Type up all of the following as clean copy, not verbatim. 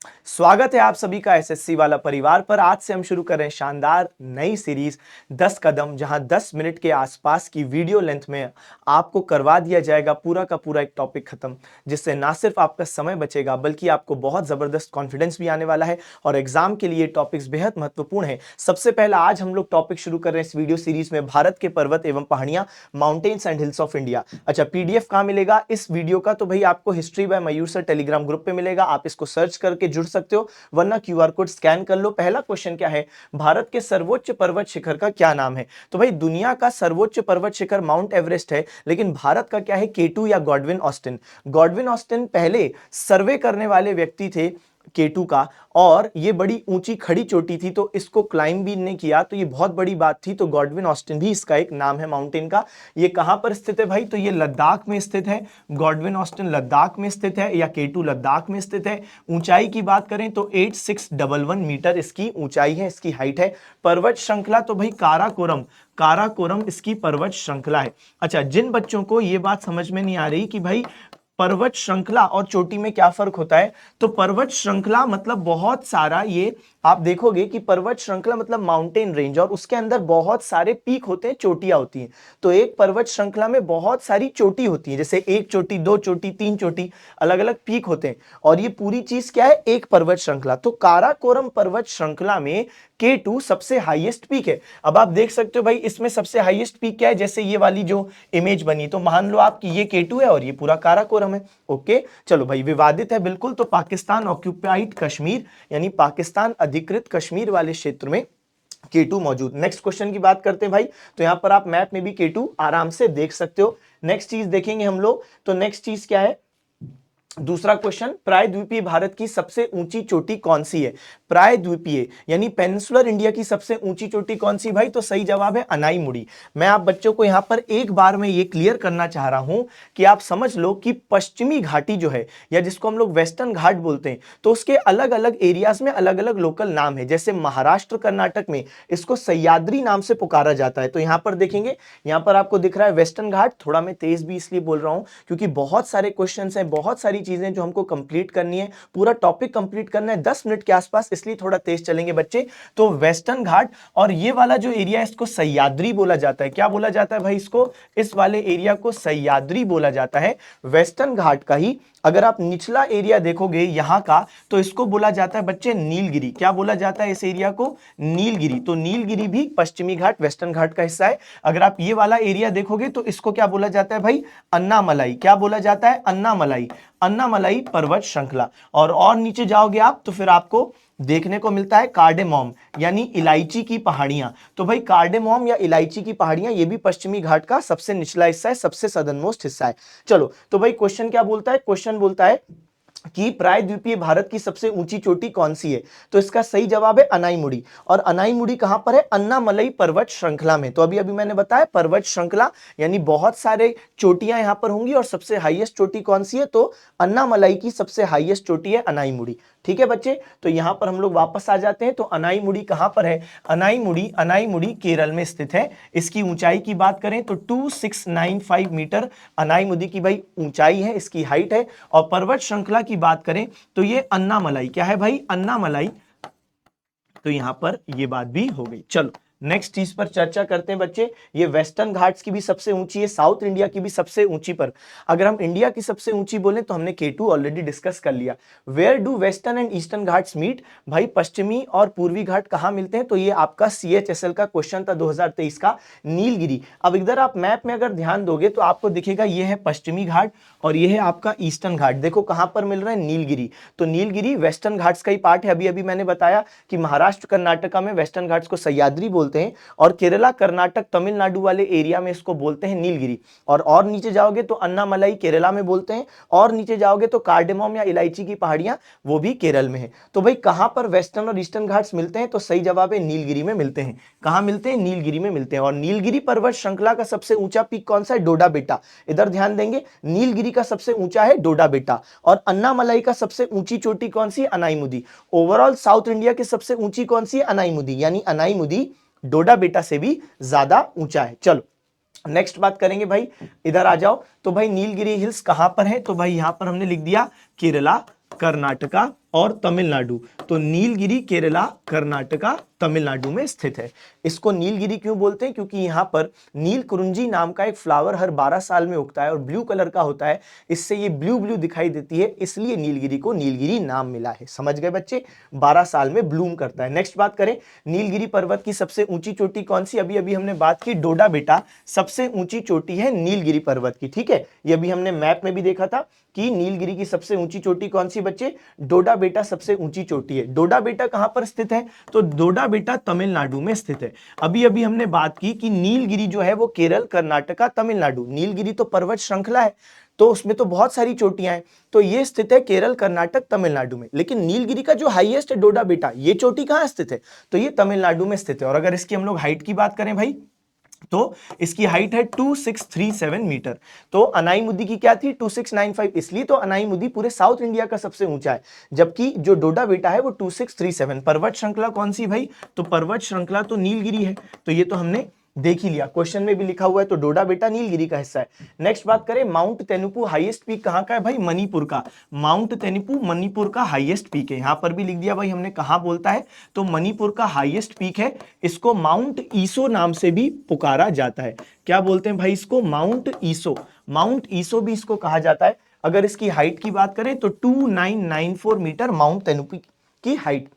स्वागत है आप सभी का एसएससी वाला परिवार पर। आज से हम शुरू कर रहे हैं शानदार नई सीरीज 10 कदम, जहां 10 मिनट के आसपास की वीडियो लेंथ में आपको करवा दिया जाएगा पूरा का पूरा एक टॉपिक खत्म, जिससे ना सिर्फ आपका समय बचेगा बल्कि आपको बहुत जबरदस्त कॉन्फिडेंस भी आने वाला है और एग्जाम के लिए टॉपिक्स बेहद महत्वपूर्ण है। सबसे पहला आज हम लोग टॉपिक शुरू कर रहे हैं इस वीडियो सीरीज में भारत के पर्वत एवं पहाड़ियां, mountains and hills of India. अच्छा, पीडीएफ कहां मिलेगा इस वीडियो का? तो भाई आपको history by Mayur sir Telegram group पे मिलेगा, आप इसको सर्च करके जुड़ सकते हो, वरना क्यूआर कोड स्कैन कर लो। पहला क्वेश्चन क्या है, भारत के सर्वोच्च पर्वत शिखर का क्या नाम है? तो भाई दुनिया का सर्वोच्च पर्वत शिखर माउंट एवरेस्ट है, लेकिन भारत का क्या है, केटू या गॉडविन ऑस्टिन। गॉडविन ऑस्टिन पहले सर्वे करने वाले व्यक्ति थे केटू का, और ये बड़ी ऊंची खड़ी चोटी थी तो इसको क्लाइंब भी नहीं किया, तो ये बहुत बड़ी बात थी। तो गॉडविन ऑस्टिन भी इसका एक नाम है माउंटेन का। ये कहां पर स्थित है भाई? तो ये लद्दाख में स्थित है। गॉडविन ऑस्टिन लद्दाख में स्थित है, या केटू लद्दाख में स्थित है। ऊंचाई की बात करें तो 8611 मीटर इसकी ऊंचाई है, इसकी हाइट है। पर्वत श्रृंखला तो भाई काराकोरम, काराकोरम इसकी पर्वत श्रृंखला है। अच्छा, जिन बच्चों को ये बात समझ में नहीं आ रही कि भाई पर्वत श्रृंखला और चोटी में क्या फर्क होता है, तो पर्वत श्रृंखला मतलब बहुत सारा, ये आप देखोगे कि पर्वत श्रृंखला मतलब माउंटेन रेंज, और उसके अंदर बहुत सारे पीक होते हैं, चोटियां होती हैं। तो एक पर्वत श्रृंखला में बहुत सारी चोटी होती है, जैसे एक चोटी, दो चोटी, तीन चोटी, अलग अलग पीक होते हैं, और ये पूरी चीज क्या है, एक पर्वत श्रृंखला। तो काराकोरम पर्वत श्रृंखला में K2 सबसे हाईएस्ट पीक है। अब आप देख सकते हो भाई इसमें सबसे हाईएस्ट पीक क्या है, जैसे ये वाली जो इमेज बनी, तो मान लो आप कि ये K2 है और ये पूरा काराकोरम है। ओके, चलो भाई, विवादित है बिल्कुल। तो पाकिस्तान ऑक्यूपाइड कश्मीर, यानी पाकिस्तान अधिकृत कश्मीर वाले क्षेत्र में K2 मौजूद। नेक्स्ट क्वेश्चन की बात करते हैं भाई, तो यहां पर आप मैप में भी K2 आराम से देख सकते हो। नेक्स्ट चीज देखेंगे हम लोग, तो नेक्स्ट चीज क्या है, दूसरा क्वेश्चन, प्रायद्वीपीय भारत की सबसे ऊंची चोटी कौन सी है? प्रायद्वीपीय यानी पेनिनसुलर इंडिया की सबसे ऊंची चोटी कौन सी भाई? तो सही जवाब है अनाईमुड़ी। मैं आप बच्चों को यहां पर एक बार में ये क्लियर करना चाह रहा हूं कि आप समझ लो कि पश्चिमी घाटी जो है, या जिसको हम लोग वेस्टर्न घाट बोलते हैं, तो उसके अलग अलग एरियाज में अलग अलग लोकल नाम है। जैसे महाराष्ट्र कर्नाटक में इसको सह्याद्री नाम से पुकारा जाता है। तो यहां पर देखेंगे, यहां पर आपको दिख रहा है वेस्टर्न घाट। थोड़ा मैं तेज भी इसलिए बोल रहा हूं क्योंकि बहुत सारे क्वेश्चन हैं, बहुत सारी चीजें जो हमको कंप्लीट करनी है, पूरा टॉपिक कंप्लीट करना है 10 मिनट के आसपास, इसलिए थोड़ा तेज चलेंगे बच्चे। तो वेस्टर्न घाट, और ये वाला जो एरिया है इसको सह्याद्री बोला जाता है। क्या बोला जाता है भाई इसको? इस वाले एरिया को सह्याद्री बोला जाता है, वेस्टर्न घाट का ही। अगर आप निचला एरिया देखोगे यहां का, तो इसको बोला जाता है बच्चे नीलगिरी। क्या बोला जाता है इस एरिया को? नीलगिरी। तो नीलगिरी भी पश्चिमी घाट, वेस्टर्न घाट का हिस्सा है। अगर आप ये वाला एरिया देखोगे तो इसको क्या बोला जाता है भाई? अन्नामलाई। क्या बोला जाता है? अन्नामलाई, अन्नामलाई पर्वत श्रृंखला। और नीचे जाओगे आप तो फिर आपको देखने को मिलता है कार्डेमोम, यानी इलायची की पहाड़ियां। तो भाई कार्डेमोम या इलायची की पहाड़ियां, ये भी पश्चिमी घाट का सबसे निचला हिस्सा है, सबसे सदर्न मोस्ट हिस्सा है। चलो, तो भाई क्वेश्चन क्या बोलता है? क्वेश्चन बोलता है कि प्रायद्वीपीय भारत की सबसे ऊंची चोटी कौन सी है? तो इसका सही जवाब है अनाईमुड़ी। और अनाईमुड़ी कहां पर है? अन्नामलई पर्वत श्रृंखला में। तो अभी अभी मैंने बताया पर्वत श्रृंखला यानी बहुत सारे चोटियां यहां पर होंगी, और सबसे हाईएस्ट चोटी कौन सी है? तो अन्नामलई की सबसे हाईएस्ट चोटी है अनाईमुड़ी। ठीक है बच्चे, तो यहां पर हम लोग वापस आ जाते हैं। तो अनाईमुड़ी कहां पर है? अनाईमुड़ी, अनाईमुड़ी केरल में स्थित है। इसकी ऊंचाई की बात करें तो 2695 मीटर अनाईमुड़ी की भाई ऊंचाई है, इसकी हाइट है। और पर्वत श्रृंखला की बात करें तो ये अन्नामलाई, क्या है भाई? अन्नामलाई। तो यहां पर ये बात भी हो गई। चलो नेक्स्ट चीज पर चर्चा करते हैं बच्चे। ये वेस्टर्न घाट्स की भी सबसे ऊंची है, साउथ इंडिया की भी सबसे ऊंची। पर अगर हम इंडिया की सबसे ऊंची बोले तो हमने K2 ऑलरेडी डिस्कस कर लिया। Where do Western and Eastern Ghats meet? भाई पश्चिमी और पूर्वी घाट कहां मिलते हैं? तो ये आपका CHSL का क्वेश्चन था 2023 का, नीलगिरी। अब इधर आप मैप में अगर ध्यान दोगे तो आपको दिखेगा ये है पश्चिमी घाट और ये है आपका ईस्टर्न घाट। देखो कहां पर मिल रहा है? नीलगिरी। तो नीलगिरी वेस्टर्न घाट्स का ही पार्ट है। अभी अभी मैंने बताया कि महाराष्ट्र कर्नाटका में वेस्टर्न घाट्स को सह्याद्री बोलते हैं, और केरला कर्नाटक तमिलनाडु वाले एरिया में इसको बोलते हैं नीलगिरी। और नीचे जाओगे तो अन्नामलाई केरला में बोलते हैं, और नीचे जाओगे तो कार्डेमोम या इलायची की पहाड़ियां, वो भी केरल में है। तो भाई कहां पर वेस्टर्न और ईस्टर्न घाट्स मिलते हैं? तो सही जवाब है नीलगिरी में मिलते हैं। कहां मिलते हैं? नीलगिरी में मिलते हैं। और नीलगिरी पर्वत श्रृंखला का सबसे ऊंचा पीक कौन सा है? डोडा बेटा। इधर ध्यान देंगे, नीलगिरी का सबसे ऊंचा है डोडा बेटा। और अन्नामलाई का सबसे ऊंची चोटी कौन सी है? अनाईमुदी। ओवरऑल साउथ इंडिया की सबसे ऊंची कौन सी है? अनाईमुदी, यानी अनाईमुदी डोडा बेटा से भी ज्यादा ऊंचा है। चलो नेक्स्ट बात करेंगे भाई, इधर आ जाओ। तो भाई नीलगिरी हिल्स कहां पर है? तो भाई यहां पर हमने लिख दिया केरला कर्नाटका और तमिलनाडु। तो नीलगिरी केरला, कर्नाटका, तमिलनाडु में स्थित है। इसको नीलगिरी क्यों बोलते हैं? क्योंकि यहाँ पर नीलकुरुंजी नाम का एक फ्लावर हर 12 साल में उगता है और ब्लू कलर का होता है, इससे ये ब्लू ब्लू दिखाई देती है, इसलिए नीलगिरी को नीलगिरी नाम मिला है। समझ गए बच्चे? 12 साल में ब्लूम करता है। नेक्स्ट बात करें, नीलगिरी पर्वत की सबसे ऊंची चोटी कौन सी? अभी अभी हमने बात की, डोडा बेटा सबसे ऊंची चोटी है नीलगिरी पर्वत की। ठीक है, ये अभी हमने मैप में भी देखा था कि नीलगिरी की सबसे ऊंची चोटी कौन सी बच्चे? डोडा बेटा सबसे ऊंची चोटी है। डोडा बेटा कहां पर स्थित है? तो डोडा बेटा तमिलनाडु में स्थित है। अभी अभी हमने बात की कि नीलगिरी जो है वो केरल, कर्नाटका, तमिलनाडु। नीलगिरी तो पर्वत श्रृंखला है, तो उसमें तो बहुत सारी चोटियां हैं, तो ये स्थित है केरल, कर्नाटक, तमिलनाडु में। लेकिन नीलगिरी का जो हाईएस्ट है डोडा बेटा, ये चोटी कहां स्थित है? तो ये तमिलनाडु में स्थित है। और अगर इसकी हम लोग हाइट की बात करें भाई, तो इसकी हाइट है 2637 मीटर। तो अनाईमुदी की क्या थी? 2695, इसलिए तो अनाईमुदी पूरे साउथ इंडिया का सबसे ऊंचा है, जबकि जो डोडा बेटा है वो 2637। पर्वत श्रृंखला कौन सी भाई? तो पर्वत श्रृंखला तो नीलगिरी है, तो ये तो हमने देख ही लिया, क्वेश्चन में भी लिखा हुआ है, तो डोडा बेटा नीलगिरी का हिस्सा है। नेक्स्ट बात करें, माउंट तेनुपू हाईएस्ट पीक कहां का है भाई? मणिपुर का। माउंट तेनुपू मणिपुर का हाईएस्ट पीक है, यहां पर भी लिख दिया भाई हमने, कहां बोलता है? तो मणिपुर का हाईएस्ट पीक है। इसको माउंट ईसो नाम से भी पुकारा जाता है। क्या बोलते हैं भाई इसको? माउंट ईसो। माउंट ईसो भी इसको कहा जाता है। अगर इसकी हाइट की बात करें तो 2994 मीटर माउंट तेनुपू की हाइट।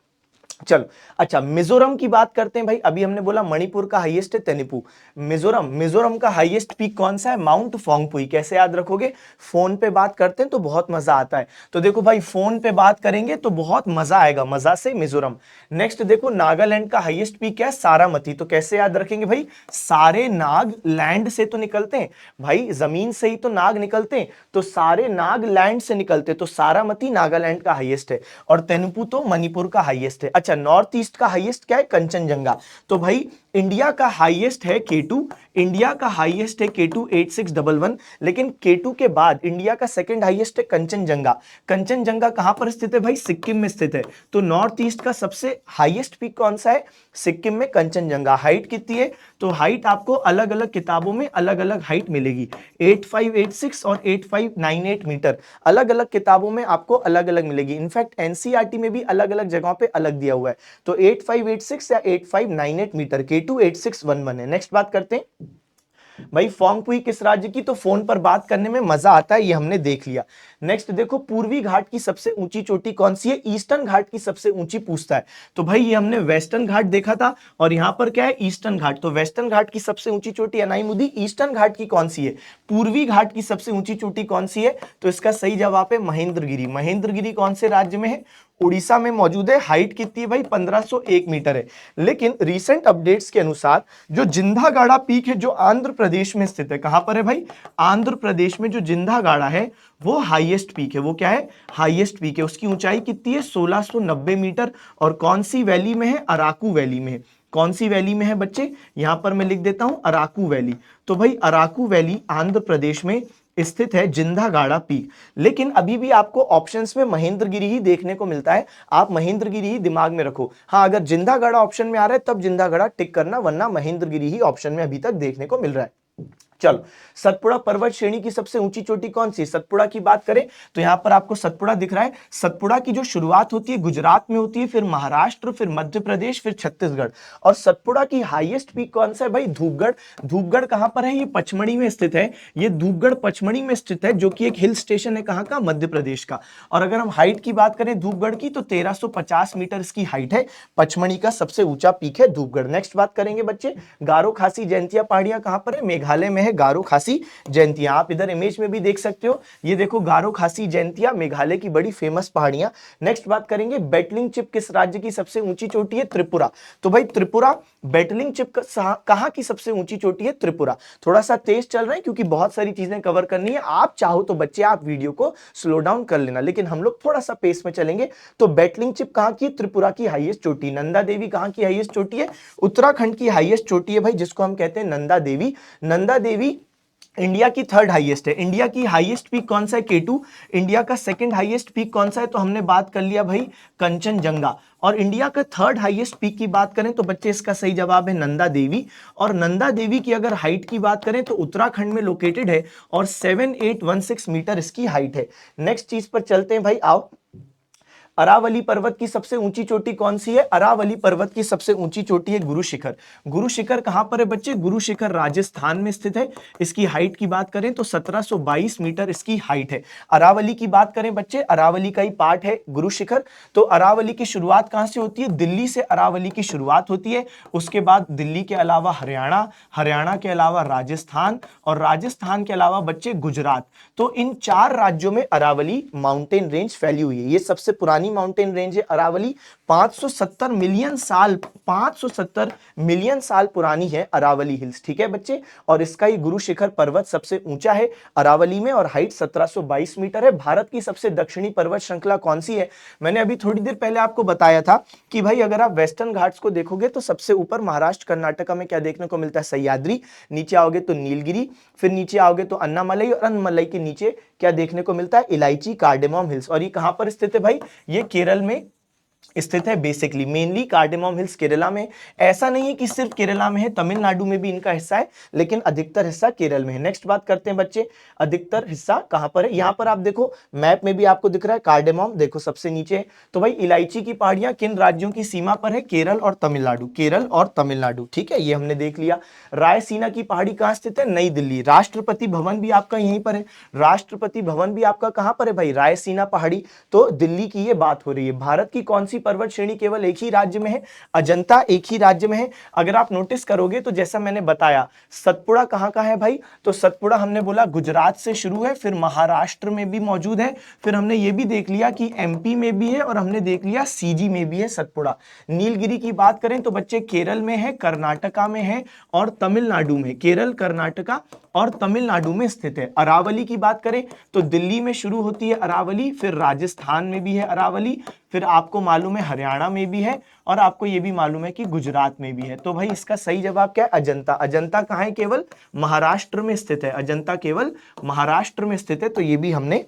चलो, अच्छा मिजोरम की बात करते हैं भाई। अभी हमने बोला मणिपुर का हाईएस्ट है तेनुपू। मिजोरम का हाईएस्ट पीक कौन सा है? माउंट फोंगपुई। कैसे याद रखोगे? फोन पे बात करते हैं तो बहुत मजा आता है, तो देखो भाई फोन पे बात करेंगे तो बहुत मजा आएगा, मजा से मिजोरम। नेक्स्ट देखो, नागालैंड का हाईएस्ट पीक क्या है? सारामती। तो कैसे याद रखेंगे भाई? सारे नाग लैंड से तो निकलते हैं भाई, जमीन से ही तो नाग निकलते हैं, तो सारे नाग लैंड से निकलते, तो सारामती नागालैंड का हाईएस्ट है और तेनुपू तो मणिपुर का हाईएस्ट है। अच्छा, नॉर्थ ईस्ट का हाईएस्ट क्या है? कंचनजंगा। तो भाई इंडिया का हाईएस्ट है K2, इंडिया का हाईएस्ट है K2 8611, लेकिन K2 के बाद इंडिया का सेकंड हाईएस्ट है कंचनजंगा। कंचनजंगा कहां पर स्थित है भाई? सिक्किम में स्थित है। तो नॉर्थ ईस्ट का सबसे हाईएस्ट पीक कौन सा है? सिक्किम में कंचनजंगा। हाइट कितनी है? तो हाइट आपको अलग अलग किताबों में अलग अलग हाइट मिलेगी, 8586 और 8598 मीटर, अलग अलग किताबों में आपको अलग अलग मिलेगी। इनफैक्ट एनसीईआरटी में भी अलग अलग जगहों पे अलग दिया हुआ है। तो 8586 या 8598 मीटर, K2 8611 है। नेक्स्ट बात करते हैं भाई, फोंगपुई किस राज्य की? तो फोन पर बात करने में मजा आता है, ये हमने देख लिया। नेक्स्ट देखो, पूर्वी घाट की सबसे ऊंची चोटी कौन सी है? ईस्टर्न घाट की सबसे ऊंची पूछता है। तो भाई ये हमने वेस्टर्न घाट देखा था और यहां पर क्या है? ईस्टर्न घाट। तो वेस्टर्न घाट की सबसे ऊंची चोटी अनाईमुदी। ईस्टर्न घाट की कौन सी है? पूर्वी घाट की सबसे ऊंची चोटी कौन सी है? तो इसका सही जवाब है महेंद्रगिरी। महेंद्रगिरी कौन से राज्य में है? उड़ीसा में मौजूद है। हाइट कितनी है भाई? 1501 मीटर है। लेकिन रीसेंट अपडेट्स के अनुसार जो जिंधागाड़ा पीक है जो आंध्र प्रदेश में स्थित है, कहां पर है भाई? आंध्र प्रदेश में जो जिंधागाड़ा है वो हाईएस्ट पीक है। वो क्या है? हाईएस्ट पीक है। उसकी ऊंचाई कितनी है? 1690 मीटर। और कौन सी वैली में है? अराकू वैली में है। कौन सी वैली में है बच्चे? यहां पर मैं लिख देता हूं अराकू वैली। तो भाई अराकू वैली आंध्र प्रदेश में स्थित है, जिंधागाड़ा पीक। लेकिन अभी भी आपको ऑप्शंस में महेंद्रगिरी ही देखने को मिलता है, आप महेंद्रगिरी ही दिमाग में रखो। हाँ, अगर जिंधागाड़ा ऑप्शन में आ रहा है तब जिंधागाड़ा टिक करना, वरना महेंद्रगिरी ही ऑप्शन में अभी तक देखने को मिल रहा है। चलो, सतपुड़ा पर्वत श्रेणी की सबसे ऊंची चोटी कौन सी? सतपुड़ा की बात करें तो यहां पर आपको सतपुड़ा दिख रहा है। सतपुड़ा की जो शुरुआत होती है गुजरात में होती है, फिर महाराष्ट्र, फिर मध्य प्रदेश, फिर छत्तीसगढ़। और सतपुड़ा की हाईएस्ट पीक कौन सा है भाई? धूपगढ़। धूपगढ़ कहां पर है? ये पचमढ़ी में स्थित है। ये धूपगढ़ पचमढ़ी में स्थित है, जो कि एक हिल स्टेशन है, कहां का? मध्य प्रदेश का। और अगर हम हाइट की बात करें धूपगढ़ की, तो 1350 मीटर इसकी हाइट है। पचमढ़ी का सबसे ऊंचा पीक है धूपगढ़। नेक्स्ट बात करेंगे बच्चे, गारो खासी जयंतिया पहाड़ियां कहां पर है? मेघालय में है गारो खासी जयंतिया। आप इधर इमेज में भी देख सकते हो, ये देखो गारो खासी जयंतिया, मेघालय की बड़ी फेमस पहाड़ियां। नेक्स्ट बात करेंगे, बैटलिंग चिप किस राज्य की सबसे ऊंची चोटी है? त्रिपुरा। तो भाई त्रिपुरा, बैटलिंग चिप कहां की सबसे ऊंची चोटी है? त्रिपुरा। थोड़ा सा तेज चल रहे हैं क्योंकि बहुत सारी चीजें कवर करनी है। आप चाहो तो बच्चे आप वीडियो को स्लो डाउन कर लेना, लेकिन हम लोग थोड़ा सा पेस में चलेंगे। तो बैटलिंग चिप कहां की? त्रिपुरा की हाईएस्ट चोटी। नंदा देवी कहां की हाईएस्ट चोटी है? उत्तराखंड की हाईएस्ट चोटी है भाई, जिसको हम कहते हैं नंदा देवी। नंदा देवी इंडिया की थर्ड हाईएस्ट है। इंडिया की हाईएस्ट पीक कौन सा है? K2। इंडिया का सेकंड हाईएस्ट पीक कौन सा है? तो हमने बात कर लिया भाई कंचनजंगा। और इंडिया का थर्ड हाईएस्ट पीक की बात करें तो बच्चे इसका सही जवाब है नंदा देवी। और नंदा देवी की अगर हाइट की बात करें तो उत्तराखंड में लोकेटेड है और 7816 मीटर इसकी हाइट है। नेक्स्ट चीज पर चलते हैं भाई, आओ। अरावली पर्वत की सबसे ऊंची चोटी कौन सी है? अरावली पर्वत की सबसे ऊंची चोटी है गुरु शिखर। गुरु शिखर कहां पर है बच्चे? गुरु शिखर राजस्थान में स्थित है। इसकी हाइट की बात करें तो 1722 मीटर इसकी हाइट है। अरावली की बात करें बच्चे, अरावली का ही पार्ट है गुरु शिखर। तो अरावली की शुरुआत कहां से होती है? दिल्ली से अरावली की शुरुआत होती है। उसके बाद दिल्ली के अलावा हरियाणा, हरियाणा के अलावा राजस्थान, और राजस्थान के अलावा बच्चे गुजरात। तो इन 4 राज्यों में अरावली माउंटेन रेंज फैली हुई है। ये सबसे पुरानी माउंटेन रेंज है अरावली। 570 मिलियन साल, 570 मिलियन साल पुरानी है अरावली हिल्स, ठीक है बच्चे। और इसका ही गुरु शिखर पर्वत सबसे ऊंचा है अरावली में, और हाइट 1722 मीटर है। भारत की सबसे दक्षिणी पर्वत श्रृंखला कौन सी है? मैंने अभी थोड़ी देर पहले आपको बताया था कि भाई अगर आप वेस्टर्न घाट्स को देखोगे तो सबसे ऊपर महाराष्ट्र कर्नाटका में क्या देखने को मिलता है? सह्याद्री। नीचे आओगे तो नीलगिरी, फिर नीचे आओगे तो अन्नामलई, और अन्नामलई के नीचे क्या देखने को मिलता है? इलायची, कार्डेमम हिल्स। और ये कहां पर स्थित है भाई? ये केरल में स्थित है। Basically mainly cardamom hills Kerala में। ऐसा नहीं है कि सिर्फ केरला में है, तमिलनाडु में भी इनका हिस्सा है, लेकिन अधिकतर हिस्सा केरल में है। नेक्स्ट बात करते हैं बच्चे, अधिकतर हिस्सा कहां पर है? यहां पर आप देखो मैप में भी आपको दिख रहा है कार्डेमम, देखो सबसे नीचे। तो भाई इलायची की पहाड़ियां किन राज्यों की सीमा पर है? केरल और तमिलनाडु, केरल और तमिलनाडु, ठीक है, ये हमने देख लिया। रायसीना की पहाड़ी कहां स्थित है? नई दिल्ली। राष्ट्रपति भवन भी आपका यहीं पर है। राष्ट्रपति भवन भी आपका कहां पर है भाई? रायसीना पहाड़ी। तो दिल्ली की ये बात हो रही है। भारत की कौन सी पर्वत श्रेणी केवल एक ही राज्य में है? अजंता एक ही राज्य में है। अगर आप नोटिस करोगे तो जैसा मैंने बताया, सतपुड़ा कहां का है भाई? तो सतपुड़ा हमने बोला गुजरात से शुरू है, फिर महाराष्ट्र में भी मौजूद है, फिर हमने ये भी देख लिया कि एमपी में भी है, और हमने देख लिया सीजी में भी है सतपुड़ा। नीलगिरी की बात करें तो बच्चे केरल में है, कर्नाटका में है, और तमिलनाडु में। केरल, कर्नाटका और तमिलनाडु में स्थित है। अरावली की बात करें तो दिल्ली में शुरू होती है अरावली, फिर राजस्थान में भी है अरावली, फिर आपको मालूम है हरियाणा में भी है, और आपको ये भी मालूम है कि गुजरात में भी है। तो भाई इसका सही जवाब क्या है? अजंता। अजंता कहां है? केवल महाराष्ट्र में स्थित है। अजंता केवल महाराष्ट्र में स्थित है। तो ये भी हमने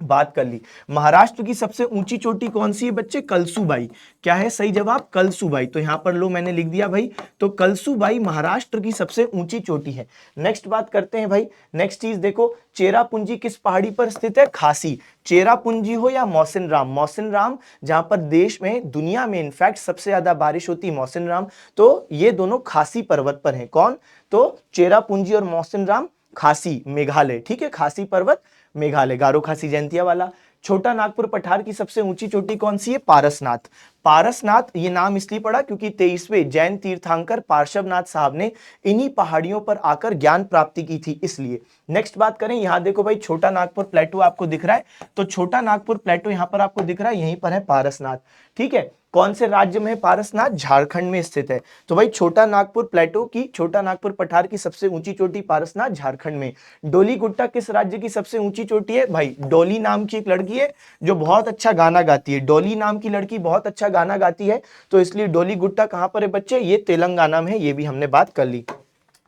बात कर ली। महाराष्ट्र की सबसे ऊंची चोटी कौन सी है बच्चे? कलसूबाई। क्या है सही जवाब? कलसूबाई। तो यहां पर लो मैंने लिख दिया भाई। तो कलसूबाई महाराष्ट्र की सबसे ऊंची चोटी है। नेक्स्ट बात करते हैं भाई। नेक्स्ट चीज देखो, चेरापूंजी किस पहाड़ी पर स्थित है? खासी। चेरापूंजी हो या मौसिनराम, मौसिनराम जहां पर देश में, दुनिया में इनफैक्ट सबसे ज्यादा बारिश होती है, मौसिनराम, तो ये दोनों खासी पर्वत पर हैं। कौन? तो चेरापूंजी और मौसिनराम, खासी मेघालय, ठीक है, खासी पर्वत मेघालय, गारो खासी जयंतिया वाला। छोटा नागपुर पठार की सबसे ऊंची चोटी कौन सी है? पारसनाथ। पारसनाथ ये नाम इसलिए पड़ा क्योंकि 23वें जैन तीर्थंकर पार्श्वनाथ साहब ने इन्हीं पहाड़ियों पर आकर ज्ञान प्राप्ति की थी, इसलिए। नेक्स्ट बात करें, यहां देखो भाई छोटा नागपुर प्लेटो आपको दिख रहा है, तो छोटा नागपुर प्लेटो यहां पर आपको दिख रहा है, यहीं पर है पारसनाथ, ठीक है। कौन से राज्य में है पारसनाथ? झारखंड में स्थित है। तो भाई छोटा नागपुर प्लेटो की, छोटा नागपुर पठार की सबसे ऊंची चोटी पारसनाथ, झारखंड में। डोली गुट्टा किस राज्य की सबसे ऊंची चोटी है? भाई डोली नाम की एक लड़की है जो बहुत अच्छा गाना गाती है। डोली नाम की लड़की बहुत अच्छा गाना गाती है, तो इसलिए डोली गुट्टा कहां पर है बच्चे? ये तेलंगाना में है, ये भी हमने बात कर ली।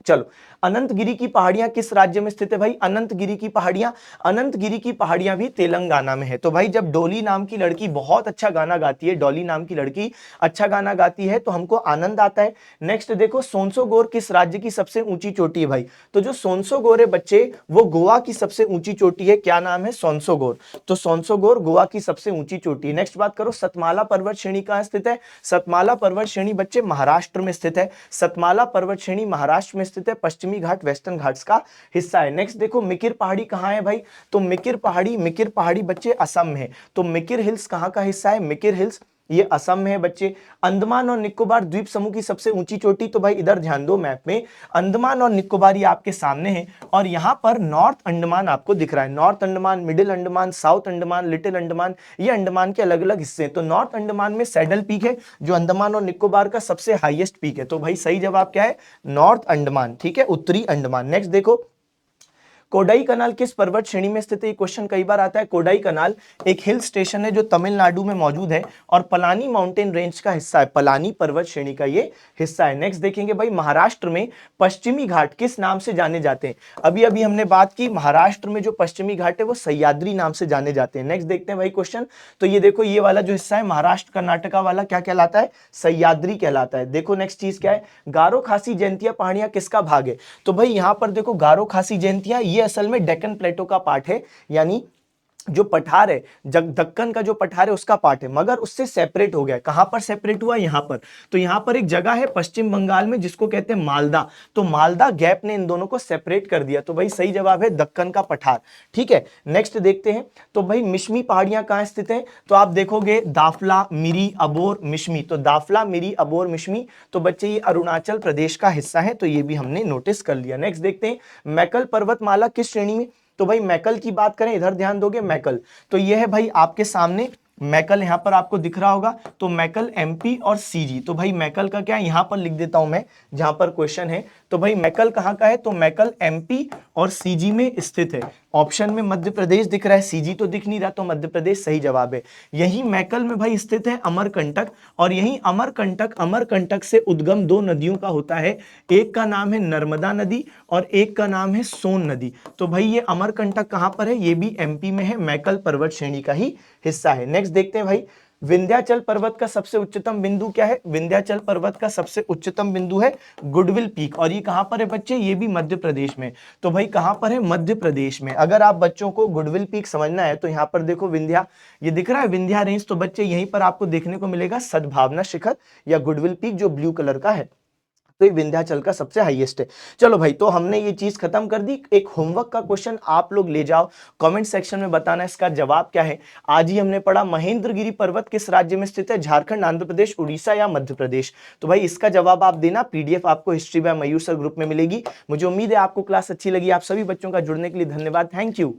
चलो, अनंतगिरी की पहाड़ियां किस राज्य में स्थित है भाई? अनंतगिरी की पहाड़ियां, अनंतगिरी की पहाड़ियां भी तेलंगाना में है। तो भाई जब डोली नाम की लड़की बहुत अच्छा गाना गाती है, डोली नाम की लड़की अच्छा गाना गाती है, तो हमको आनंद आता है। नेक्स्ट देखो, सोनसोगोर किस राज्य की सबसे ऊंची चोटी है भाई? तो जो सोनसोगोर है बच्चे, वो गोवा की सबसे ऊंची चोटी है। क्या नाम है? सोनसोगोर। तो सोनसोगोर गोवा की सबसे ऊंची चोटी है। नेक्स्ट बात करो, सतमाला पर्वत श्रेणी कहां स्थित है? सतमाला पर्वत श्रेणी बच्चे महाराष्ट्र में स्थित है। सतमाला पर्वत श्रेणी महाराष्ट्र में स्थित है, पश्चिमी घाट वेस्टर्न घाट्स का हिस्सा है। नेक्स्ट देखो, मिकिर पहाड़ी कहां है भाई? तो मिकिर पहाड़ी बच्चे असम में है। तो मिकिर हिल्स कहां का हिस्सा है? मिकिर हिल्स ये असम में है बच्चे। अंडमान और निकोबार द्वीप समूह की सबसे ऊंची चोटी, तो भाई इधर ध्यान दो मैप में, अंडमान और निकोबार ये आपके सामने है, और यहां पर नॉर्थ अंडमान आपको दिख रहा है। North Andaman, middle Andaman, south Andaman, little Andaman, ये अंडमान के अलग अलग हिस्से हैं। तो नॉर्थ अंडमान में सैडल पीक है, जो अंडमान और निकोबार का सबसे हाईएस्ट पीक है। तो भाई सही जवाब क्या है? नॉर्थ अंडमान, ठीक है, उत्तरी अंडमान। नेक्स्ट देखो, कोडाई कनाल किस पर्वत श्रेणी में स्थित है? क्वेश्चन कई बार आता है। कोडाई कनाल एक हिल स्टेशन है जो तमिलनाडु में मौजूद है, और पलानी माउंटेन रेंज का हिस्सा है, पलानी पर्वत श्रेणी का ये हिस्सा है। नेक्स्ट देखेंगे भाई, महाराष्ट्र में पश्चिमी घाट किस नाम से जाने जाते हैं? अभी अभी हमने बात की, महाराष्ट्र में जो पश्चिमी घाट है वो सह्याद्री नाम से जाने जाते हैं। नेक्स्ट देखते हैं भाई क्वेश्चन, तो ये देखो, ये वाला जो हिस्सा है महाराष्ट्र कर्नाटका वाला, क्या कहलाता है? सह्याद्री कहलाता है। देखो नेक्स्ट चीज क्या है, गारो खासी जयंतिया पहाड़ियां किसका भाग है? तो भाई यहां पर देखो, गारो खासी जयंतिया ये असल में डेक्कन प्लेटो का पार्ट है, यानी जो पठार है, दक्कन का जो पठार है उसका पार्ट है, मगर उससे सेपरेट हो गया। कहां पर सेपरेट हुआ? यहां पर। तो यहां पर एक जगह है पश्चिम बंगाल में जिसको कहते हैं मालदा, तो मालदा गैप ने इन दोनों को सेपरेट कर दिया। तो भाई सही जवाब है दक्कन का पठार। ठीक है, नेक्स्ट देखते हैं। तो भाई मिश्मी पहाड़ियां कहां स्थित हैं? तो आप देखोगे दाफला, मिरी, अबोर, मिश्मी। तो दाफला, मिरी, अबोर, मिश्मी, तो बच्चे ये अरुणाचल प्रदेश का हिस्सा है, तो ये भी हमने नोटिस कर लिया। नेक्स्ट देखते हैं, मैकल पर्वतमाला किस श्रेणी में? तो भाई मैकल की बात करें, इधर ध्यान दोगे, मैकल, तो यह है भाई आपके सामने मैकल, यहां पर आपको दिख रहा होगा। तो मैकल एमपी और सीजी, तो भाई मैकल का क्या यहां पर लिख देता हूं मैं जहां पर क्वेश्चन है। तो भाई मैकल कहां का है? तो मैकल एमपी और सीजी में स्थित है। ऑप्शन में मध्य प्रदेश दिख रहा है, सीजी तो दिख नहीं रहा, तो मध्य प्रदेश सही जवाब है। यही मैकल में भाई स्थित है अमरकंटक, और यही अमरकंटक से उद्गम दो नदियों का होता है, एक का नाम है नर्मदा नदी और एक का नाम है सोन नदी। तो भाई ये अमरकंटक कहां पर है? ये भी एमपी में है, मैकल पर्वत श्रेणी का ही हिस्सा है। नेक्स्ट देखते हैं भाई, विंध्याचल पर्वत का सबसे उच्चतम बिंदु क्या है? विंध्याचल पर्वत का सबसे उच्चतम बिंदु है गुडविल पीक, और ये कहां पर है बच्चे? ये भी मध्य प्रदेश में। तो भाई कहां पर है? मध्य प्रदेश में। अगर आप बच्चों को गुडविल पीक समझना है तो यहां पर देखो विंध्या, ये दिख रहा है विंध्या रेंज, तो बच्चे यहीं पर आपको देखने को मिलेगा सद्भावना शिखर या गुडविल पीक जो ब्लू कलर का है, तो ये विंध्याचल का सबसे हाईएस्ट है। चलो भाई, तो हमने ये चीज खत्म कर दी। एक होमवर्क का क्वेश्चन आप लोग ले जाओ, कमेंट सेक्शन में बताना इसका जवाब क्या है। आज ही हमने पढ़ा महेंद्रगिरी पर्वत किस राज्य में स्थित है? झारखंड, आंध्र प्रदेश, उड़ीसा या मध्य प्रदेश? तो भाई इसका जवाब आप देना, पीडीएफ आपको history by Mayur sir group में मिलेगी। मुझे उम्मीद है आपको क्लास अच्छी लगी। आप सभी बच्चों का जुड़ने के लिए धन्यवाद, थैंक यू।